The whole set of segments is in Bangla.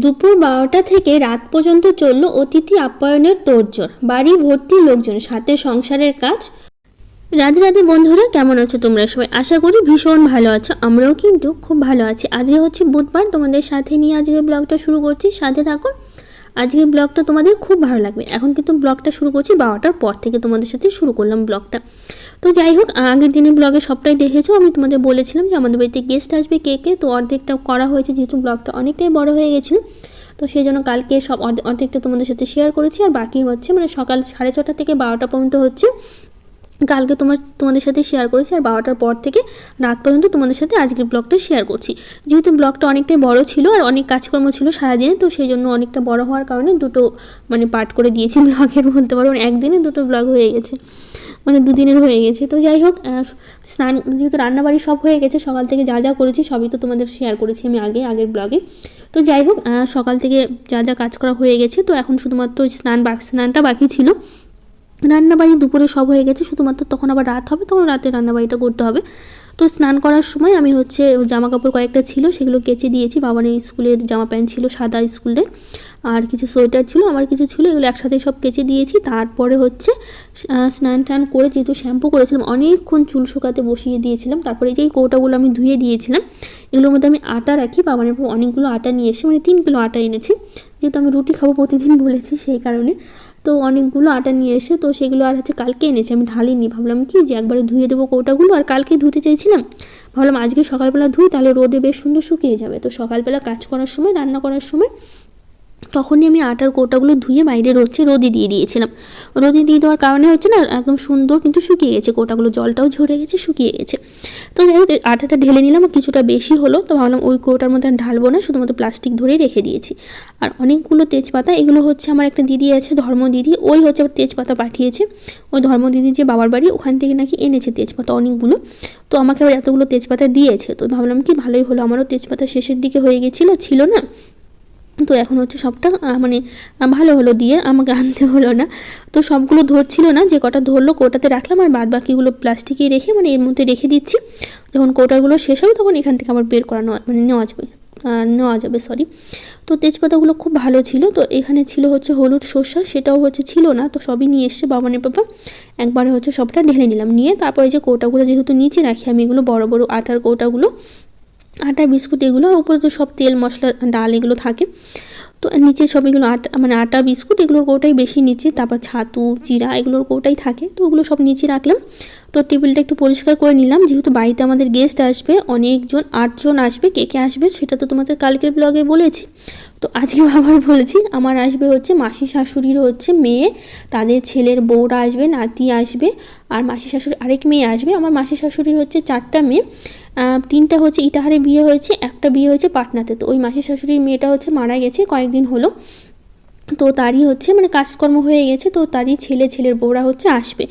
দুপুর 12টা থেকে রাত পর্যন্ত চলল অতিথি আপ্যায়নের তোড়জোড়। বাড়ি ভর্তি লোকজন, সাথে সংসারের কাজ। রাধে রাধে বন্ধুরা, কেমন আছো তোমরা সবাই? আশা করি ভীষণ ভালো আছো। আমরাও কিন্তু খুব ভালো আছি। আজকে হচ্ছে বুধবার, তোমাদের সাথে নিয়ে আজকের ব্লগটা শুরু করছি। সাথে থাকো, আজকের ব্লগটা তোমাদের খুব ভালো লাগবে। এখন কিন্তু ব্লগটা শুরু করছি 12টার পর থেকে, তোমাদের সাথে শুরু করলাম ব্লগটা। তো যাই হোক, আগের দিনের ব্লগে সবটাই দেখেছো। আমি তোমাদের বলেছিলাম যে আমাদের বাড়িতে গেস্ট আসবে কে কে, তো অর্ধেকটা করা হয়েছে যেহেতু ব্লগটা অনেকটাই বড় হয়ে গেছিলো। তো সেই জন্য কালকে সব অর্ধেকটা তোমাদের সাথে শেয়ার করেছি, আর বাকি হচ্ছে মানে সকাল 6:30 থেকে 12টা পর্যন্ত হচ্ছে কালকে তোমাদের সাথে শেয়ার করেছি, আর 12টার পর থেকে রাত পর্যন্ত তোমাদের সাথে আজকের ব্লগটা শেয়ার করছি। যেহেতু ব্লগটা অনেকটাই বড় ছিল আর অনেক কাজকর্ম ছিল সারাদিনে, তো সেই জন্য অনেকটা বড় হওয়ার কারণে দুটো মানে পার্ট করে দিয়েছি ব্লগের, বলতে পারো একদিনে দুটো ব্লগ হয়ে গেছে, মানে দুদিনের হয়ে গেছে। তো যাই হোক, স্নান যেহেতু রান্নাবাড়ি সব হয়ে গেছে, সকাল থেকে যা যা করেছি সবই তো তোমাদের শেয়ার করেছি আমি আগের ব্লগে। তো যাই হোক, সকাল থেকে যা যা কাজ করা হয়ে গেছে, তো এখন শুধুমাত্র স্নানটা বাকি ছিল। রান্নাবাড়ি দুপুরে সব হয়ে গেছে, শুধুমাত্র তখন আবার রাত হবে, তখন রাতে রান্নাবাড়িটা করতে হবে। তো স্নান করার সময় আমি হচ্ছে জামা কাপড় কয়েকটা ছিল সেগুলো কেচে দিয়েছি। বাবানের স্কুলের জামা প্যান্ট ছিল সাদা স্কুলের, আর কিছু সোয়েটার ছিল, আমার কিছু ছিল, এগুলো একসাথে সব কেচে দিয়েছি। তারপরে হচ্ছে স্নান টান করে, যেহেতু শ্যাম্পু করেছিলাম অনেকক্ষণ চুল শুকাতে বসিয়ে দিয়েছিলাম। তারপরে এই যে কৌটাগুলো আমি ধুয়ে দিয়েছিলাম, এগুলোর মধ্যে আমি আটা রাখি। বাবানের অনেকগুলো আটা নিয়ে এসে, মানে 3 কিলো আটা এনেছি, যেহেতু আমি রুটি খাবো প্রতিদিন বলেছি সেই কারণে। তো অনেকগুলো আটা নিয়ে এসে, তো সেগুলো আর হচ্ছে কালকে এনেছি, আমি ঢালিনি। ভাবলাম কি যে একবারে ধুয়ে দেবো কৌটাগুলো, আর কালকেই ধুতে চাইছিলাম, ভাবলাম আজকে সকালবেলা ধুই, তাহলে রোদে বেশ সুন্দর শুকিয়ে যাবে। তো সকালবেলা কাজ করার সময়, রান্না করার সময় তখনই আমি আটার কৌটাগুলো ধুয়ে বাইরে রোদে দিয়ে দিয়েছিলাম। রোদে দিয়ে দেওয়ার কারণে হচ্ছে না, একদম সুন্দর কিন্তু শুকিয়ে গেছে কৌটাগুলো, জলটাও ঝরে গেছে, শুকিয়ে গেছে। তো যাই হোক, আটাটা ঢেলে নিলাম, কিছুটা বেশি হলো, তো ভাবলাম ওই কৌটার মধ্যে আর ঢালবো না, শুধুমাত্র প্লাস্টিক ধরেই রেখে দিয়েছি। আর অনেকগুলো তেজপাতা, এগুলো হচ্ছে আমার একটা দিদি আছে ধর্ম দিদি, ওই হচ্ছে আবার তেজপাতা পাঠিয়েছে। ওই ধর্ম দিদি যে বাবার বাড়ি, ওখান থেকে নাকি এনেছে তেজপাতা অনেকগুলো, তো আমাকে আবার এতগুলো তেজপাতা দিয়েছে। তো ভাবলাম কি ভালোই হলো, আমারও তেজপাতা শেষের দিকে হয়ে গেছিলো, ছিল না। তো এখন হচ্ছে সবটা মানে ভালো হলো, দিয়ে আমাকে আনতে হলো না। তো সবগুলো ধরছিল না, যে কটা ধরলো কৌটাতে রাখলাম, আর বাদ বাকিগুলো প্লাস্টিকে রেখে মানে এর মধ্যে রেখে দিচ্ছি। যখন কৌটাগুলো শেষ হবে তখন এখান থেকে আবার বের করা মানে নেওয়া যাবে সরি। তো তেজপাতাগুলো খুব ভালো ছিল। তো এখানে ছিল হচ্ছে হলুদ সর্ষা, সেটাও হচ্ছে ছিল না, তো সবই নিয়ে এসছে বাবানের বাবা। একবারে হচ্ছে সবটা ঢেলে নিলাম, নিয়ে তারপরে যে কৌটাগুলো যেহেতু নিচে রাখি আমি, এগুলো বড় বড় আটার কৌটাগুলো, আটা বিস্কুট এগুলো, আর উপরে তো সব তেল মশলা ডাল এগুলো থাকে। তো নিচে সব এগুলো আটা মানে আটা বিস্কুট এগুলোর কৌটাই বেশি নিচে, তারপর ছাতু চিরা এগুলোর কৌটাই থাকে, তো ওগুলো সব নিচে রাখলাম। তো টেবিলটা একটু পরিষ্কার করে নিলাম, যেহেতু বাড়িতে আমাদের গেস্ট আসবে অনেকজন, 8 জন আসবে। কে কে আসবে সেটা তো তোমাদের কালকের ব্লগে বলেছি, তো আজকে আবার বলেছি। আমার আসবে হচ্ছে মাসি শাশুড়ির হচ্ছে মেয়ে, তাদের ছেলের বউরা আসবে, নাতি আসবে, আর মাসি শাশুড়ি আরেক মেয়ে আসবে। আমার মাসি শাশুড়ির হচ্ছে 4টা মেয়ে, 3টা হচ্ছে ইটাহারে বিয়ে হয়েছে, একটা বিয়ে হয়েছে পাটনাতে। তো ওই মাসি শাশুড়ির মেয়েটা হচ্ছে মারা গেছে কয়েকদিন হলো, তো তারই হচ্ছে মানে কাজকর্ম হয়ে গেছে, তো তারই ছেলের বউরা হচ্ছে আসবে,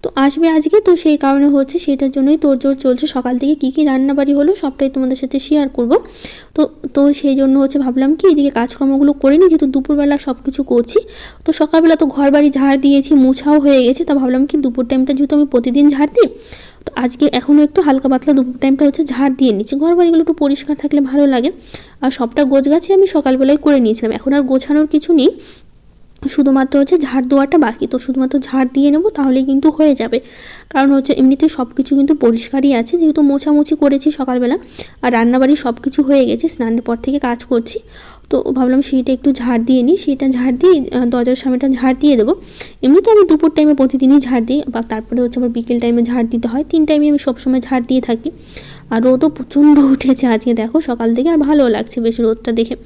তো আসবে আজকে। তো সেই কারণে হচ্ছে সেটার জন্যই তোড়জোড় চলছে। সকাল থেকে কী কী রান্নাবাড়ি হলো সবটাই তোমাদের সাথে শেয়ার করব। তো তো সেই জন্য হচ্ছে ভাবলাম কি এদিকে কাজকর্মগুলো করে নিই, যেহেতু দুপুরবেলা সব কিছু করছি। তো সকালবেলা তো ঘর বাড়ি ঝাড় দিয়েছি, মোছাও হয়ে গেছে, তা ভাবলাম কি দুপুর টাইমটা যেহেতু আমি প্রতিদিন ঝাড় দিই, তো আজকে এখনও একটু হালকা পাতলা দুপুর টাইমটা হচ্ছে ঝাড় দিয়ে নিচ্ছি। ঘর বাড়িগুলো একটু পরিষ্কার থাকলে ভালো লাগে, আর সবটা গোছগাছি আমি সকালবেলায় করে নিয়েছিলাম, এখন আর গোছানোর কিছু নেই, শুধুমাত্র হচ্ছে ঝাড় দেওয়াটা বাকি। তো শুধুমাত্র ঝাড় দিয়ে নেবো, তাহলে কিন্তু হয়ে যাবে। কারণ হচ্ছে এমনিতে সব কিছু কিন্তু পরিষ্কারই আছে, যেহেতু মোছামুছি করেছি সকালবেলা, আর রান্নাবাড়ি সব কিছু হয়ে গেছে, স্নানের পর থেকে কাজ করছি। তো ভাবলাম সেইটা একটু ঝাড় দিয়ে নিই, সেইটা ঝাড় দিয়ে দরজার সামনেটা ঝাড় দিয়ে দেবো। এমনি তো আমি দুপুর টাইমে প্রতিদিনই ঝাড় দিই, বা তারপরে হচ্ছে আবার বিকেল টাইমে ঝাড় দিতে হয়, 3 টাইমে আমি সবসময় ঝাড় দিয়ে থাকি। আর রোদও প্রচণ্ড উঠেছে আজকে, দেখো সকাল থেকে, আর ভালো লাগছে বেশ রোদটা দেখে।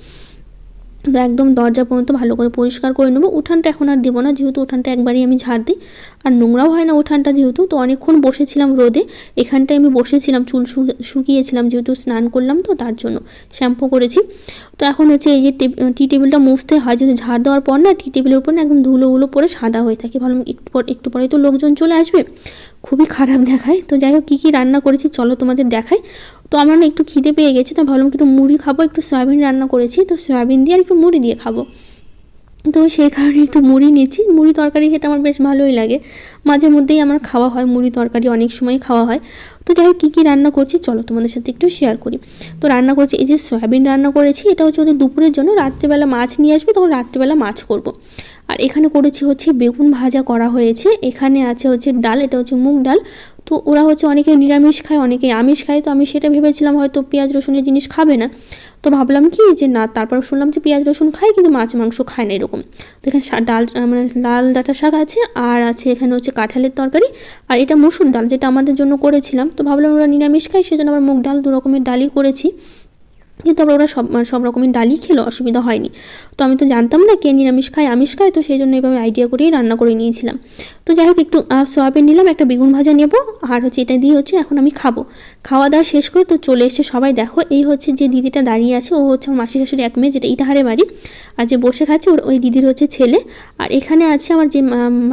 তো একদম দরজা পর্যন্ত ভালো করে পরিষ্কার করে নেবো। উঠানটা এখন আর দেবো না, যেহেতু উঠানটা একবারই আমি ঝাড় দিই, আর নোংরাও হয় না উঠানটা যেহেতু। তো অনেকক্ষণ বসেছিলাম রোদে, এখানটায় আমি বসেছিলাম, চুল শুকিয়েছিলাম, যেহেতু স্নান করলাম তো তার জন্য শ্যাম্পু করেছি। তো এখন হচ্ছে এই যে টি টেবিলটা মুছতে হয়, যদি ঝাড় দেওয়ার পর না টি টেবিলের উপর না একদম ধুলো পরে সাদা হয়ে থাকে। ভাবলাম একটু পরে তো লোকজন চলে আসবে, খুবই খারাপ দেখায়। তো যাই হোক, কী কী রান্না করেছি চলো তোমাদের দেখাই। তো আমার না একটু খিদে পেয়ে গেছে, তো ভাবলাম একটু মুড়ি খাবো, একটু সয়াবিন রান্না করেছি, তো সয়াবিন দিয়ে আর একটু মুড়ি দিয়ে খাবো। তো সেই কারণে একটু মুড়ি নিচ্ছি। মুড়ি তরকারি খেতে আমার বেশ ভালোই লাগে, মাঝে মধ্যেই আমার খাওয়া হয় মুড়ি তরকারি, অনেক সময় খাওয়া হয়। তো যাই হোক কী কী রান্না করছি চলো তোমাদের সাথে একটু শেয়ার করি। তো রান্না করছি এই যে সয়াবিন রান্না করেছি, এটা হচ্ছে ওদের দুপুরের জন্য, রাত্রিবেলা মাছ নিয়ে আসবে তখন রাত্রিবেলা মাছ করব। আর এখানে করেছি হচ্ছে বেগুন ভাজা করা হয়েছে, এখানে আছে হচ্ছে ডাল, এটা হচ্ছে মুগ ডাল। তো ওরা হচ্ছে অনেকে নিরামিষ খায় অনেকে আমিষ খায়, তো আমি সেটা ভেবেছিলাম হয়তো পেঁয়াজ রসুনের জিনিস খাবে না, তো ভাবলাম কি যে না, তারপর শুনলাম যে পেঁয়াজ রসুন খায় কিন্তু মাছ মাংস খায় না এরকম। তো এখানে ডাল মানে লাল ডাঁটা শাক আছে, আর আছে এখানে হচ্ছে কাঁঠালের তরকারি, আর এটা মসুর ডাল যেটা আমাদের জন্য করেছিলাম। তো ভাবলাম ওরা নিরামিষ খায় সেজন্য আবার মুগ ডাল, দু রকমের ডালই করেছি, কিন্তু আবার ওরা সব রকমের ডালই খেলো, অসুবিধা হয়নি। তো আমি তো জানতাম না কে নিরামিষ খায় আমিষ খায়, তো সেই জন্য এইভাবে আইডিয়া করেই রান্না করে নিয়েছিলাম। তো যাই হোক একটু সয়াবিন নিলাম, একটা বেগুন ভাজা নেব, আর হচ্ছে এটা দিয়ে হচ্ছে এখন আমি খাবো। খাওয়া দাওয়া শেষ করে তো চলে এসে সবাই দেখো, এই হচ্ছে যে দিদিটা দাঁড়িয়ে আছে ও হচ্ছে আমার মাসি শাশুড়ি এক মেয়ে, যেটা ইটাহারে বাড়ি, আর যে বসে খাচ্ছে ওই দিদির হচ্ছে ছেলে। আর এখানে আছে আমার যে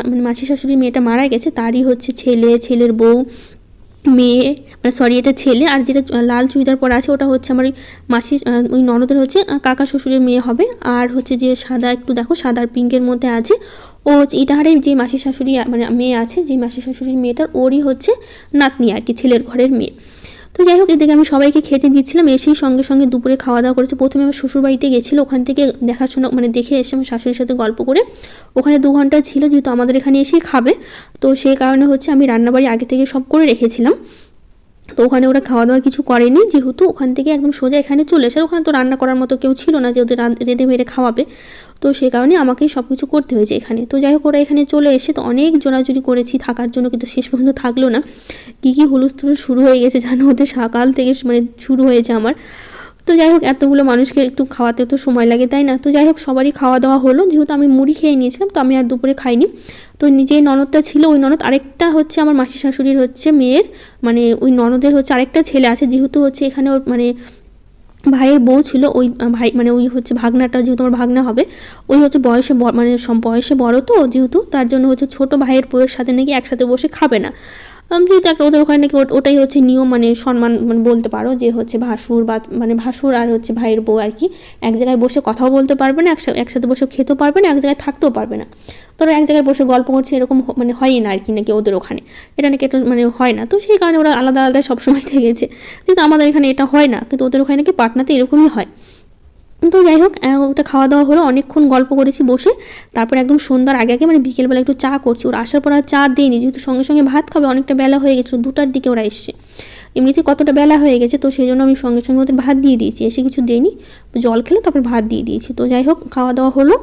মানে মাসি শাশুড়ির মেয়েটা মারা গেছে তারই হচ্ছে ছেলে, ছেলের বউ, মেয়ে, মানে সরি এটা ছেলে, আর যেটা লাল চুড়িদার পরা আছে ওটা হচ্ছে আমার ওই মাসির ওই ননদের হচ্ছে কাকা শ্বশুরের মেয়ে হবে। আর হচ্ছে যে সাদা একটু দেখো সাদা আর পিঙ্কের মধ্যে আছে ও হচ্ছে ইটাহারের যে মাসির শাশুড়ি মানে মেয়ে আছে, যে মাসির শাশুড়ির মেয়েটার ওরই হচ্ছে নাতনি আর কি, ছেলের ঘরের মেয়ে। তো যাই হোক এদিকে আমি সবাইকে খেতে দিচ্ছিলাম, এসেই সঙ্গে সঙ্গে দুপুরে খাওয়া দাওয়া করেছে। প্রথমে আমার শ্বশুরবাড়িতে গেছিলো, ওখান থেকে দেখাশোনা মানে দেখে এসে আমার শাশুড়ির সাথে গল্প করে ওখানে 2 ঘন্টা ছিল, যেহেতু আমাদের এখানে এসেই খাবে, তো সেই কারণে হচ্ছে আমি রান্নাবাড়ি আগে থেকে সব করে রেখেছিলাম। তো ওখানে ওরা খাওয়া দাওয়া কিছু করেনি, যেহেতু ওখান থেকে একদম সোজা এখানে চলে এসে, ওখানে তো রান্না করার মতো কেউ ছিল না যে ওদের রেঁধে মেরে খাওয়াবে, তো সেই কারণে আমাকেই সব কিছু করতে হয়েছে এখানে। তো যাই হোক ওরা এখানে চলে এসে তো অনেক জোরাজুরি করেছি থাকার জন্য, কিন্তু শেষ পর্যন্ত থাকলো না। কী হুলস্থুল শুরু হয়ে গেছে জানো, ওদের সকাল থেকে মানে শুরু হয়েছে আমার। তো যাই হোক এতগুলো মানুষকে একটু খাওয়াতে তো সময় লাগে তাই না। তো যাই হোক সবারই খাওয়া দাওয়া হলো, যেহেতু আমি মুড়ি খেয়ে নিয়েছিলাম তো আমি আর দুপুরে খাইনি। তো নিজেই ননদটা ছিল, ওই ননদ আরেকটা হচ্ছে আমার মাসি শাশুড়ির হচ্ছে মেয়ের, মানে ওই ননদের হচ্ছে আরেকটা ছেলে আছে, যেহেতু হচ্ছে এখানে ওর মানে ভাইয়ের বউ ছিল, ওই ভাই মানে ওই হচ্ছে ভাগনাটা, যেহেতু আমার ভাগনা হবে, ওই হচ্ছে বয়সে মানে বয়সে বড়, তো যেহেতু তার জন্য হচ্ছে ছোট ভাইয়ের বউয়ের সাথে নাকি একসাথে বসে খাবে না। যেহেতু একটা ওদের ওখানে নাকি ওটাই হচ্ছে নিয়ম, মানে সম্মান মানে বলতে পারো, যে হচ্ছে ভাসুর বা মানে ভাসুর আর হচ্ছে ভাইয়ের বউ আর কি এক জায়গায় বসে কথাও বলতে পারবে না, একসাথে বসে খেতেও পারবে না, এক জায়গায় থাকতেও পারবে না। তোরা এক জায়গায় বসে গল্প করছে এরকম মানে হয়ই না আর কি নাকি ওদের ওখানে, এটা নাকি একটু মানে হয় না। তো সেই কারণে ওরা আলাদা আলাদা সবসময় থেকেছে, যেহেতু আমাদের এখানে এটা হয় না, কিন্তু ওদের ওখানে নাকি পাটনাতে এরকমই হয়। তো যাই হোক ওটা খাওয়া দাওয়া হলো, অনেকক্ষণ গল্প করেছি বসে। তারপর একদম সন্ধ্যার আগে আগে মানে বিকেলবেলা একটু চা করছি, ওরা আসার পর আর চা দেয়নি, যেহেতু সঙ্গে সঙ্গে ভাত খাবে, অনেকটা বেলা হয়ে গেছিলো, 2টার দিকে ওরা এসছে, এমনিতে কতটা বেলা হয়ে গেছে, তো সেই জন্য আমি সঙ্গে সঙ্গে ওদের ভাত দিয়ে দিয়েছি, এসে কিছু দেয়নি, জল খেলো তারপর ভাত দিয়ে দিয়েছি। তো যাই হোক খাওয়া দাওয়া হলো,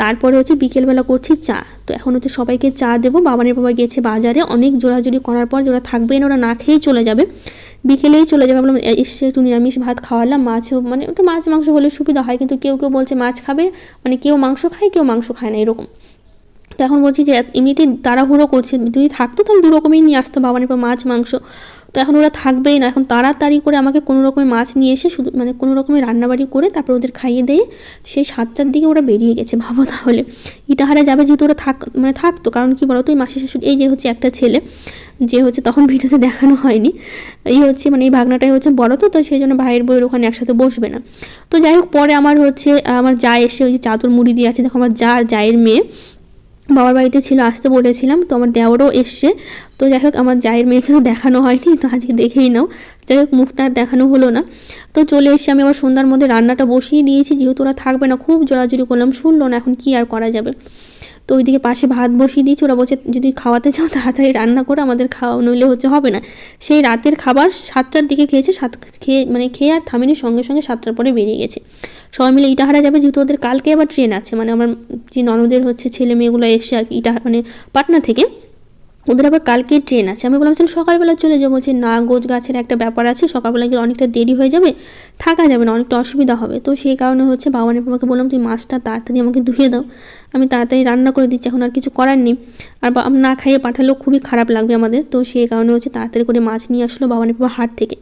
তারপরে হচ্ছে বিকেলবেলা করছি চা। তো এখন হচ্ছে সবাইকে চা দেবো, বাবানের বাবা গেছে বাজারে, অনেক জোরাজুরি করার পর যে ওরা থাকবে না, ওরা না খেয়েই চলে যাবে, বিকেলেই চলে যাবে, ভাবলাম এসে একটু নিরামিষ ভাত খাওয়ালাম, মাছও মানে একটু মাছ মাংস হলে সুবিধা হয়, কিন্তু কেউ কেউ বলছে মাছ খাবে, মানে কেউ মাংস খায় কেউ মাংস খায় না এরকম। তো এখন বলছি যে এমনিতেই তাড়াহুড়ো করছে, যদি থাকতো তাহলে 2 রকমই নিয়ে আসতো বাবানের পর মাছ মাংস, তো এখন ওরা থাকবেই না, এখন তাড়াতাড়ি করে আমাকে কোনো রকমের মাছ নিয়ে এসে শুধু মানে কোনো রকমের রান্নাবাড়ি করে তারপর ওদের খাইয়ে দিয়ে সেই 7টার দিকে ওরা বেরিয়ে গেছে। ভাবো তাহলে ইটাহারে যাবে, যেহেতু ওরা মানে থাকতো, কারণ কি বলতো ওই মাসি শাশুড়ি এই যে হচ্ছে একটা ছেলে, যে হচ্ছে তখন ভিডিওতে দেখানো হয়নি, এই হচ্ছে মানে এই ভাগনাটাই হচ্ছে বড়, তো সেই জন্য ভাইয়ের বউয়ের ওখানে একসাথে বসবে না। তো যাই হোক পরে আমার হচ্ছে আমার যা এসে ওই যে চাদর মুড়ি দিয়ে আছে, দেখো আমার জায়ের মেয়ে বাবার বাড়িতে ছিল, আসতে বলেছিলাম, তো আমার দেওরও এসছে। তো যাই হোক আমার জায়ের মেয়েকে তো দেখানো হয়নি, তো আজকে দেখেই নাও, যাই হোক মুখটা দেখানো হলো না। তো চলে এসে আমি আবার সন্ধ্যার মধ্যে রান্নাটা বসিয়ে দিয়েছি, যেহেতু ওরা থাকবে না, খুব জোরাজুরি করলাম, শুনলো না, এখন কি আর করা যাবে। তো ওইদিকে পাশে ভাত বসিয়ে দিয়েছি, ওরা বলছে যদি খাওয়াতে চাও তাড়াতাড়ি রান্না করে আমাদের খাওয়া, নইলে হচ্ছে হবে না। সেই রাতের খাবার 7টার দিকে খেয়েছে, খেয়ে আর থামেনি, সঙ্গে সঙ্গে 7টার পরে বেরিয়ে গেছে। সবাই মিলে ইটাহারা যাবে, যেহেতু ওদের কালকে আবার ট্রেন আছে, মানে আমার যে ননদের হচ্ছে ছেলে মেয়েগুলো এসে আর কি মানে পাটনা থেকে, ওদের আবার কালকে ট্রেন আছে। আমি বললাম চলো সকালবেলা চলে যাবো, বলছি না গোছ গাছের একটা ব্যাপার আছে, সকালবেলা গেলে অনেকটা দেরি হয়ে যাবে, থাকা যাবে না, অনেকটা অসুবিধা হবে। তো সেই কারণে হচ্ছে বাবানের বাবাকে বললাম তুমি মাছটা তাড়াতাড়ি আমাকে ধুয়ে দাও, আমি তাড়াতাড়ি রান্না করে দিচ্ছি, এখন আর কিছু করার নেই, আর না খাইয়ে পাঠালেও খুবই খারাপ লাগবে আমাদের। তো সেই কারণে হচ্ছে তাড়াতাড়ি করে মাছ নিয়ে আসলো বাবানের বাবা হাট থেকে।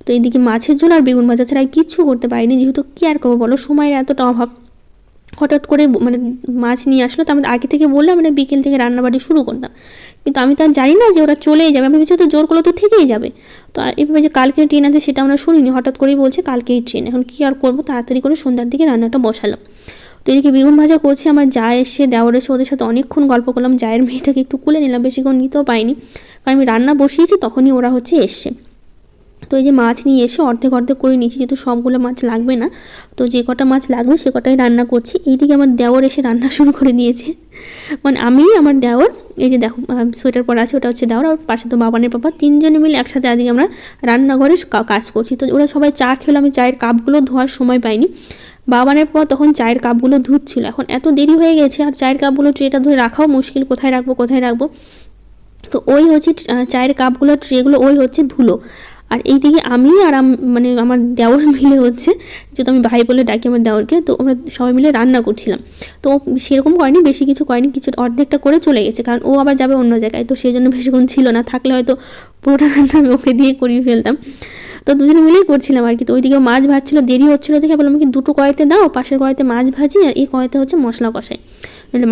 তো এইদিকে মাছের ঝোল আর বেগুন ভাজা ছাড়া কিচ্ছু করতে পারিনি, যেহেতু কী আর করবো বলো, সময়ের এতটা অভাব। হঠাৎ করে মানে মাছ নিয়ে আসলো, তো আমাদের আগে থেকে বললে মানে বিকেল থেকে রান্নাবাড়ি শুরু করতাম, কিন্তু আমি তো আর জানি না যে ওরা চলেই যাবে, আমি ভেবেছি তো জোর করলে তো থেকেই যাবে। তো এভাবে যে কালকে ট্রেন আছে সেটা আমরা শুনিনি, হঠাৎ করেই বলছে কালকেই ট্রেন, এখন কী আর করবো, তাড়াতাড়ি করে সন্ধ্যার দিকে রান্নাটা বসালাম। তো এদিকে বেগুন ভাজা করছি, আমার যা এসে দেওর এসে ওদের সাথে অনেকক্ষণ গল্প করলাম, জায়ের মেয়েটাকে একটু কুলে নিলাম, বেশিক্ষণ নিতেও পাইনি কারণ আমি রান্না বসিয়েছি তখনই ওরা হচ্ছে এসছে। তো এই যে মাছ নিয়ে এসে অর্ধেক অর্ধেক করে নিয়েছি, যেহেতু সবগুলো মাছ লাগবে না, তো যে কটা মাছ লাগবে সে কটাই রান্না করছি। এইদিকে আমার দেওর এসে রান্না শুরু করে দিয়েছে, মানে আমি আমার দেওর, এই যে দেখো সোয়েটার পরা আছে ওটা হচ্ছে দেওর, আর পাশে তো বাবানের পাপা, তিনজনে মিলে একসাথে আজকে আমরা রান্নাঘরে কাজ করছি। তো ওরা সবাই চা খেলো, আমি চায়ের কাপগুলো ধোয়ার সময় পাইনি, বাবানের পর তখন চায়ের কাপগুলো ধুচ্ছিল। এখন এত দেরি হয়ে গেছে আর চায়ের কাপগুলো ট্রেটা ধরে রাখাও মুশকিল, কোথায় রাখবো। তো ওই হচ্ছে চায়ের কাপগুলো ট্রেগুলো ওই হচ্ছে ধুলো, আর এইদিকে আমি আর মানে আমার দেওর মিলে হচ্ছে, যেহেতু আমি ভাই বলে ডাকি আমার দেওরকে, তো আমরা সবাই মিলে রান্না করছিলাম। তো সেরকম করেনি, বেশি কিছু করেনি, কিছু অর্ধেকটা করে চলে গেছে, কারণ ও আবার যাবে অন্য জায়গায়, তো সেই জন্য বেশিক্ষণ ছিল না, থাকলে হয়তো পুরোটা রান্না আমি ওকে দিয়ে করিয়ে ফেলতাম। তো দুজনে মিলেই করছিলাম আর কি। তো ওইদিকে মাছ ভাজছিল, দেরি হচ্ছিলো দেখে বললাম কি দুটো কড়াইতে দাও, পাশের কড়াইতে মাছ ভাজি আর এই কড়াইতে হচ্ছে মশলা কষাই,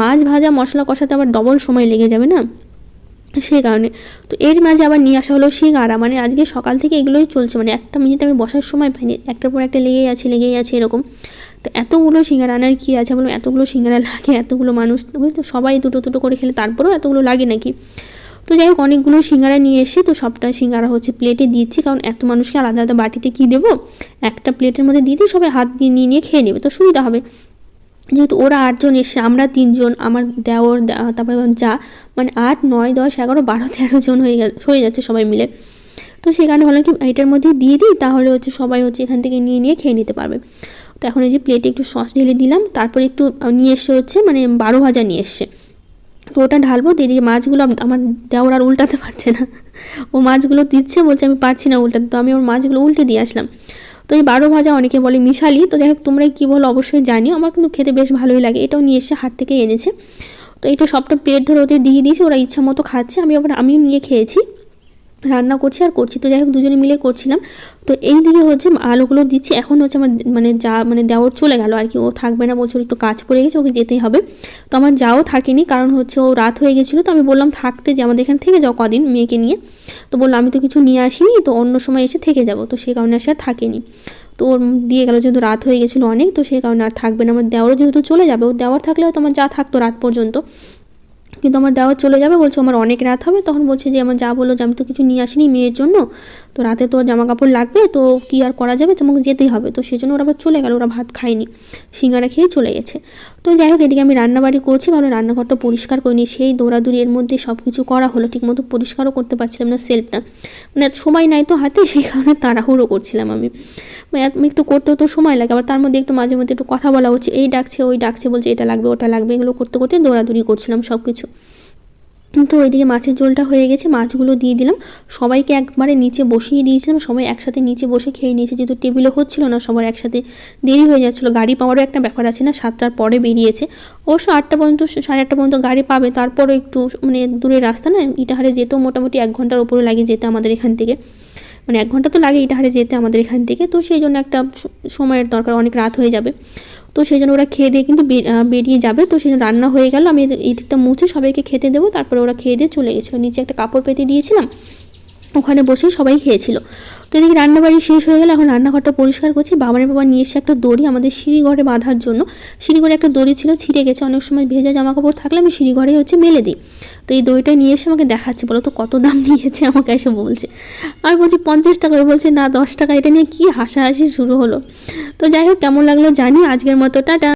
মাছ ভাজা মশলা কষাতে আবার ডবল সময় লেগে যাবে না, সেই কারণে। তো এর মাঝে আবার নিয়ে আসা হলো সিঙ্গারা, মানে আজকে সকাল থেকে এগুলোই চলছে, মানে একটা মিনিট আমি বসার সময় পাইনি, একটার পর একটা লেগেই আছে এরকম। তো এতগুলো সিঙ্গারা আনার কী আছে বলো, এতগুলো সিঙ্গারা লাগে, এতগুলো মানুষ, তো সবাই দুটো দুটো করে খেলে তারপরেও এতগুলো লাগে নাকি। তো যাই হোক অনেকগুলো সিঙ্গারা নিয়ে এসে তো সবটা সিঙ্গারা হচ্ছে প্লেটে দিচ্ছি, কারণ এত মানুষকে আলাদা আলাদা বাটিতে কী দেবো, একটা প্লেটের মধ্যে দিয়ে দিই, সবাই হাত দিয়ে নিয়ে খেয়ে নেবে, তো সুবিধা হবে। যেহেতু ওরা 8 জন এসে, আমরা 3 জন, আমার দেওর, তারপরে যা, মানে 8, 9, 10, 11, 12, 13 জন হয়ে যাচ্ছে সবাই মিলে। তো সেই কারণে ভাবলাম কি এটার মধ্যে দিয়ে দিই, তাহলে হচ্ছে সবাই হচ্ছে এখান থেকে নিয়ে খেয়ে নিতে পারবে। তো এখন এই যে প্লেটে একটু সস ঢেলে দিলাম, তারপরে একটু নিয়ে এসে হচ্ছে মানে 12 ভাজা নিয়ে এসছে, তো ওটা ঢালবো। দিয়ে মাছগুলো আমার দেওর আর উল্টাতে পারছে না, ও মাছগুলো দিচ্ছে, বলছে আমি পারছি না উল্টাতে, তো আমি ওর মাছগুলো উল্টে দিয়ে আসলাম। তো এই 12 ভাজা অনেকে বলে মিশালি, তো যাই হোক তোমরা কী বলো অবশ্যই জানিও, আমার কিন্তু খেতে বেশ ভালোই লাগে। এটাও নিয়ে এসে হাট থেকে এনেছে, তো এটা সবটা প্লেট ধরে ওদের দিয়ে দিয়েছি, ওরা ইচ্ছা মতো খাচ্ছে, আমিও নিয়ে খেয়েছি, রান্না করছি আর করছি। তো যাই হোক দুজনে মিলে করছিলাম। তো এই দিকে হচ্ছে আলুগুলো দিচ্ছি, এখন হচ্ছে আমার মানে দেওর চলে গেল আর কি, ও থাকবে না বলছে, একটু কাজ পড়ে গেছে, ওকে যেতেই হবে। তো আমার যাও থাকেনি, কারণ হচ্ছে ও রাত হয়ে গেছিলো, তো আমি বললাম থাকতে যে আমাদের এখানে থেকে যাও কদিন মেয়েকে নিয়ে, তো বললো আমি তো কিছু নিয়ে আসিনি, তো অন্য সময় এসে থেকে যাবো, তো সেই কারণে আর থাকেনি। তো ওর দিয়ে গেলো, যেহেতু রাত হয়ে গেছিলো অনেক, তো সেই কারণে আর থাকবে না। আমার দেওরও যেহেতু চলে যাবে, ও দেওয়ার থাকলে হয়তো আমার যা থাকতো রাত পর্যন্ত, কিন্তু আমার দেওয়া চলে যাবে, বলছে আমার অনেক রাত হবে, তখন বলছে যে আমার যা বললো যে আমি তো কিছু নিয়ে আসিনি মেয়ের জন্য, তো রাতে তো জামা কাপড় লাগবে, তো কী আর করা যাবে, তোমাকে যেতেই হবে। তো সেই জন্য ওরা আবার চলে গেল, ওরা ভাত খায়নি, সিঙ্গারা খেয়ে চলে গেছে। তো যাই হোক এদিকে আমি রান্নাবাড়ি করছি, ভালো রান্নাঘরটা পরিষ্কার করিনি, সেই দৌড়াদৌড়ি এর মধ্যে সব কিছু করা হলো, ঠিকমতো পরিষ্কারও করতে পারছিলাম না সেলফটা, মানে সময় নাই তো হাতে, সেই কারণে তাড়াহুড়ো করছিলাম আমি একটু করতেও তো সময় লাগে, আবার তার মধ্যে একটু মাঝে মধ্যে একটু কথা বলা হচ্ছে, এই ডাকছে ওই ডাকছে, বলছে এটা লাগবে ওটা লাগবে, এগুলো করতে করতে দৌড়াদৌড়ি করছিলাম সব কিছু। তো ওইদিকে মাছের ঝোলটা হয়ে গেছে, মাছগুলো দিয়ে দিলাম, সবাইকে একবারে নিচে বসিয়ে দিয়েছিলাম, সবাই একসাথে নিচে বসে খেয়ে নিয়েছে, যেহেতু টেবিলও হচ্ছিলো না, সবার একসাথে দেরি হয়ে যাচ্ছিলো, গাড়ি পাওয়ারও একটা ব্যাপার আছে না, 7টার পরে বেরিয়েছে, অবশ্য 8টা পর্যন্ত 8:30 পর্যন্ত গাড়ি পাবে, তারপরও একটু মানে দূরের রাস্তা না, ইটাহারে যেতেও মোটামুটি 1 ঘন্টার উপরে লাগে যেতে আমাদের এখান থেকে, মানে 1 ঘন্টা তো লাগে ইটাহারে যেতে আমাদের এখান থেকে, তো সেই জন্য একটা সময়ের দরকার, অনেক রাত হয়ে যাবে। তো সেই জন্য ওরা খেয়ে দিয়ে কিন্তু বেরিয়ে যাবে, তো সেই জন্য রান্না হয়ে গেল, আমি এই দিকটা মুছে সবাইকে খেতে দেবো, তারপরে ওরা খেয়ে দিয়ে চলে গেছিলো, নিচে একটা কাপড় পেতে দিয়েছিলাম, ওখানে বসেই সবাই খেয়েছিল। তো এদিকে রান্নাবাড়ি শেষ হয়ে গেল, এখন রান্নাঘরটা পরিষ্কার করছি। বাবানের বাবা নিয়ে এসে একটা দড়ি আমাদের সিঁড়িঘরে বাঁধার জন্য, সিঁড়িঘরে একটা দড়ি ছিল ছিঁড়ে গেছে, অনেক সময় ভেজা জামা কাপড় থাকলে আমি সিঁড়িঘরে হচ্ছে মেলে দিই, তো এই দড়িটা নিয়ে এসে আমাকে দেখাচ্ছে, বলো তো কত দাম নিয়েছে, আমাকে এসে বলছে, আমি বলছি 50 টাকা, বলছে না 10 টাকা, এটা নিয়ে কি হাসাহাসি শুরু হলো। তো যাই হোক কেমন লাগলো জানি, আজকের মতো টাটা।